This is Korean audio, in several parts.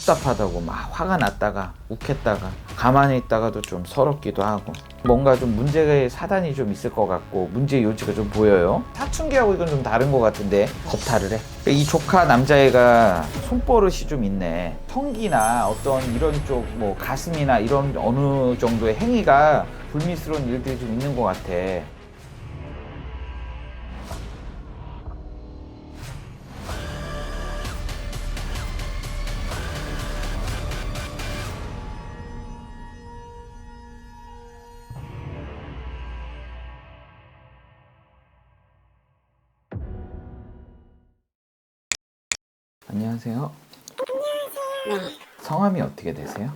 답답하다고 막 화가 났다가 욱했다가 가만히 있다가도 좀 서럽기도 하고 뭔가 좀 문제의 사단이 좀 있을 것 같고 문제의 요지가 좀 보여요. 사춘기하고 이건 좀 다른 것 같은데 겁탈을 해. 이 조카 남자애가 손버릇이 좀 있네. 성기나 어떤 이런 쪽 뭐 가슴이나 이런 어느 정도의 행위가 불미스러운 일들이 좀 있는 것 같아. 안녕하세요. 네. 성함이 어떻게 되세요?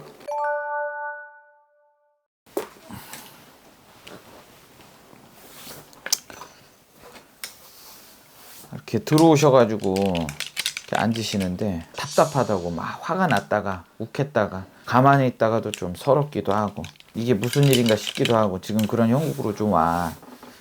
이렇게 들어오셔가지고 이렇게 앉으시는데 답답하다고 막 화가 났다가 욱했다가 가만히 있다가도 좀 서럽기도 하고 이게 무슨 일인가 싶기도 하고 지금 그런 형국으로 좀 와.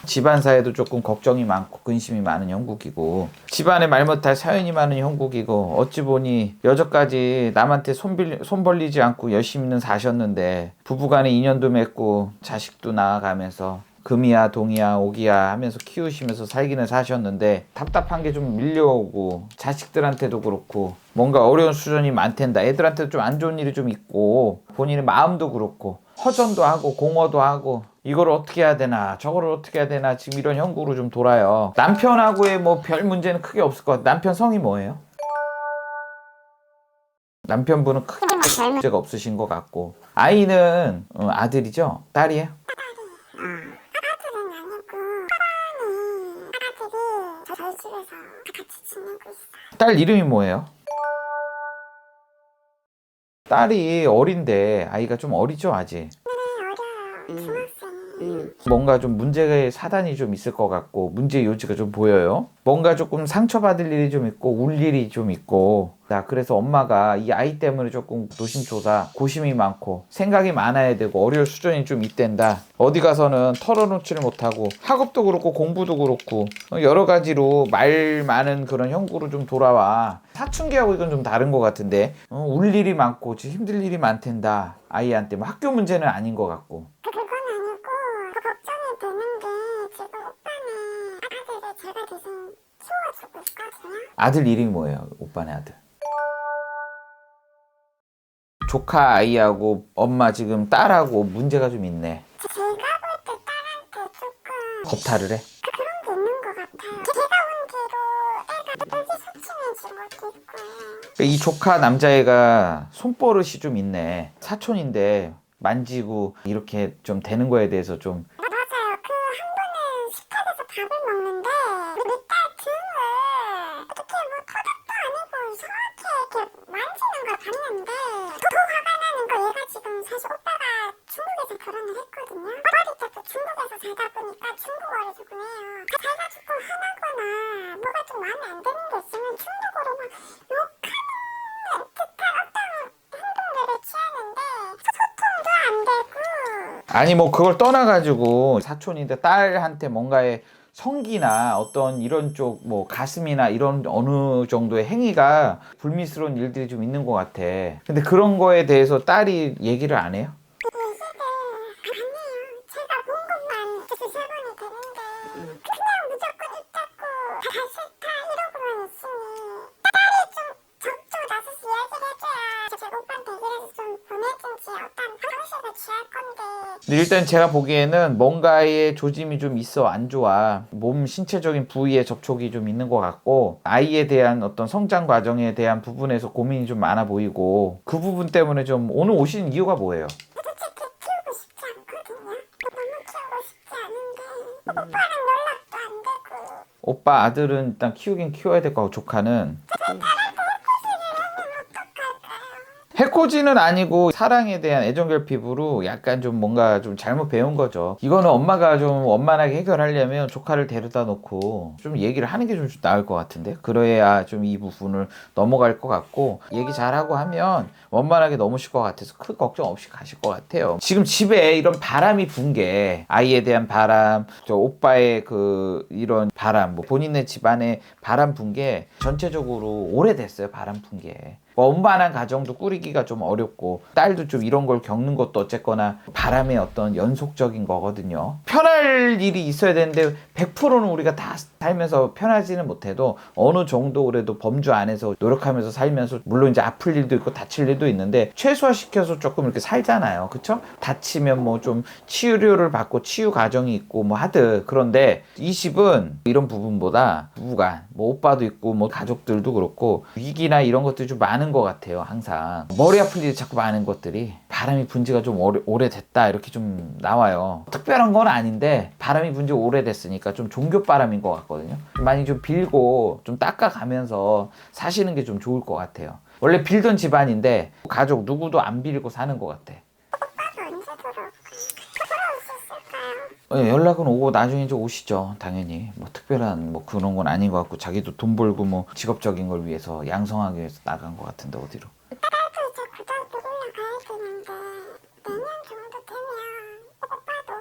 집안사에도 조금 걱정이 많고 근심이 많은 형국이고 집안에 말 못할 사연이 많은 형국이고 어찌 보니 여태까지 남한테 손 벌리지 않고 열심히는 사셨는데 부부간에 인연도 맺고 자식도 낳아가면서 금이야 동이야 오기야 하면서 키우시면서 살기는 사셨는데 답답한 게 좀 밀려오고 자식들한테도 그렇고 뭔가 어려운 수준이 많텐다. 애들한테도 좀 안 좋은 일이 좀 있고 본인의 마음도 그렇고 허전도 하고 공허도 하고 이걸 어떻게 해야 되나 저거를 어떻게 해야 되나 지금 이런 형국으로 좀 돌아요. 남편하고의 뭐 별 문제는 크게 없을 것 같아요. 남편 성이 뭐예요? 남편분은 크게 문제가 없으신 것 같고 아이는 아들이죠? 딸이에요? 아들은 아니고 사랑이 아들이 저희 집에서 같이 지내고 있어요. 딸 이름이 뭐예요? 딸이 어린데 아이가 좀 어리죠 아직? 네, 어려요. 중학생이에요. 뭔가 좀 문제의 사단이 좀 있을 것 같고 문제의 요지가 좀 보여요. 뭔가 조금 상처받을 일이 좀 있고 울 일이 좀 있고 자 그래서 엄마가 이 아이 때문에 조금 노심초사 고심이 많고 생각이 많아야 되고 어려울 수준이 좀 있댄다. 어디 가서는 털어놓지를 못하고 학업도 그렇고 공부도 그렇고 여러 가지로 말 많은 그런 형국으로 좀 돌아와. 사춘기하고 이건 좀 다른 것 같은데 울 일이 많고 힘들 일이 많댄다. 아이한테 뭐 학교 문제는 아닌 것 같고 그건 아니고 걱정이 되는 게 지금 오빠는 아들을 제가 대신 키워주고 있거든요. 아들 이름이 뭐예요? 오빠네 아들. 조카 아이하고 엄마 지금 딸하고 문제가 좀 있네. 제가 볼 때 딸한테 조금 겁탈을 해? 그런 게 있는 것 같아요. 제가 온 뒤로 애가 의기소침해지고 있고요. 이 조카 남자애가 손버릇이 좀 있네. 사촌인데 만지고 이렇게 좀 되는 거에 대해서 좀 맞아요. 그 한 번은 식탁에서 밥을 먹는데 우리 딸 등을 어떻게 뭐 터닥도 아니고 이상하게 이렇게 만지는 걸 봤는데 더 화가 나는 거 얘가 지금 사실 오빠가 중국에서 결혼을 했거든요. 어릴 때도 중국에서 살다 보니까 중국어를 조금 해요. 자기가 조금 화나거나 뭐가 좀 마음에 안 드는 게 있으면 중국어로 막 욕하는 듯한 어떤 행동들을 취하는데 소통도 안 되고 아니 뭐 그걸 떠나가지고 사촌인데 딸한테 뭔가의 성기나 어떤 이런 쪽 뭐 가슴이나 이런 어느 정도의 행위가 불미스러운 일들이 좀 있는 것 같아. 근데 그런 거에 대해서 딸이 얘기를 안 해요? 아니에요. 제가 본 것만 두세 번이 되는데 그냥 무조건 입 닫고 다 싫다 이러고만 있으니 딸이 좀 적극적으로 나서서 이야기를 해줘야 제가 오빠한테 얘기를 해서 좀 보내든지 어떤 방식을 취할 건데 근데 일단 제가 보기에는 뭔가의 조짐이 좀 있어 안 좋아. 몸 신체적인 부위에 접촉이 좀 있는 것 같고 아이에 대한 어떤 성장 과정에 대한 부분에서 고민이 좀 많아 보이고 그 부분 때문에 좀 오늘 오신 이유가 뭐예요? 솔직히 키우고 싶지 않거든요. 너무 키우고 싶지 않은데 오빠랑 연락도 안 되고 오빠 아들은 일단 키우긴 키워야 될 거고 조카는 해코지는 아니고 사랑에 대한 애정결핍으로 약간 좀 뭔가 좀 잘못 배운 거죠. 이거는 엄마가 좀 원만하게 해결하려면 조카를 데려다 놓고 좀 얘기를 하는 게 좀 나을 것 같은데 그래야 좀 이 부분을 넘어갈 것 같고 얘기 잘하고 하면 원만하게 넘으실 것 같아서 큰 걱정 없이 가실 것 같아요. 지금 집에 이런 바람이 분 게 아이에 대한 바람, 저 오빠의 그 이런 바람, 뭐 본인의 집안에 바람 분 게 전체적으로 오래됐어요. 바람 분 게. 원만한 가정도 꾸리기가 좀 어렵고 딸도 좀 이런 걸 겪는 것도 어쨌거나 바람의 어떤 연속적인 거거든요. 편할 일이 있어야 되는데 100%는 우리가 다 살면서 편하지는 못해도 어느 정도 그래도 범주 안에서 노력하면서 살면서 물론 이제 아플 일도 있고 다칠 일도 있는데 최소화시켜서 조금 이렇게 살잖아요. 그쵸? 다치면 뭐 좀 치료를 받고 치유 과정이 있고 뭐 하듯. 그런데 이 집은 이런 부분보다 부부간 뭐 오빠도 있고 뭐 가족들도 그렇고 위기나 이런 것들이 좀 많은 것 같아요. 항상 머리 아플 일이 자꾸 많은 것들이 바람이 분 지가 좀 오래됐다 이렇게 좀 나와요. 특별한 건 아닌데 바람이 분 지 오래됐으니까 좀 종교 바람인 것 같거든요. 많이 좀 빌고 좀 닦아가면서 사시는 게 좀 좋을 것 같아요. 원래 빌던 집안인데 가족 누구도 안 빌고 사는 것 같아. 오빠도 언제 돌아올 수 있을까요? 예, 연락은 오고 나중에 이제 오시죠. 당연히 뭐 특별한 뭐 그런 건 아닌 것 같고 자기도 돈 벌고 뭐 직업적인 걸 위해서 양성하기 위해서 나간 것 같은데 어디로. 딸도 이제 고등학교 올라가야 되는데 내년 정도 되면 오빠도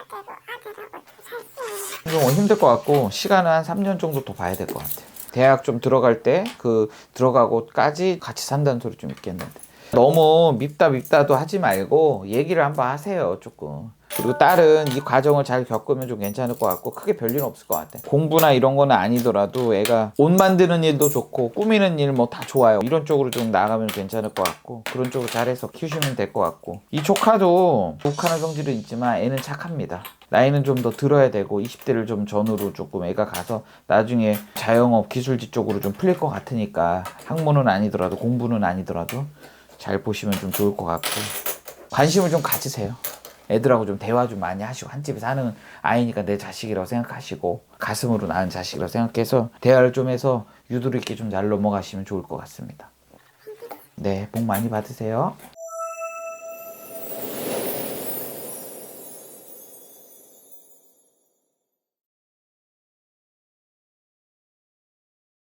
오빠대로 아들하고 좀 살 수 있는 좀 힘들 것 같고 시간은 한 3년 정도 더 봐야 될 것 같아. 대학 좀 들어갈 때 그 들어가고까지 같이 산다는 소리 좀 있겠는데 너무 밉다도 하지 말고 얘기를 한번 하세요. 조금. 그리고 딸은 이 과정을 잘 겪으면 좀 괜찮을 것 같고 크게 별일은 없을 것 같아. 공부나 이런 거는 아니더라도 애가 옷 만드는 일도 좋고 꾸미는 일 뭐 다 좋아요. 이런 쪽으로 좀 나가면 괜찮을 것 같고 그런 쪽으로 잘해서 키우시면 될 것 같고 이 조카도 욱하는 성질은 있지만 애는 착합니다. 나이는 좀 더 들어야 되고 20대를 좀 전후로 조금 애가 가서 나중에 자영업 기술지 쪽으로 좀 풀릴 것 같으니까 학문은 아니더라도 공부는 아니더라도 잘 보시면 좀 좋을 것 같고 관심을 좀 가지세요. 애들하고 좀 대화 좀 많이 하시고 한 집에 사는 아이니까 내 자식이라고 생각하시고 가슴으로 낳은 자식이라고 생각해서 대화를 좀 해서 유도리 있게 좀 잘 넘어가시면 좋을 것 같습니다. 네, 복 많이 받으세요.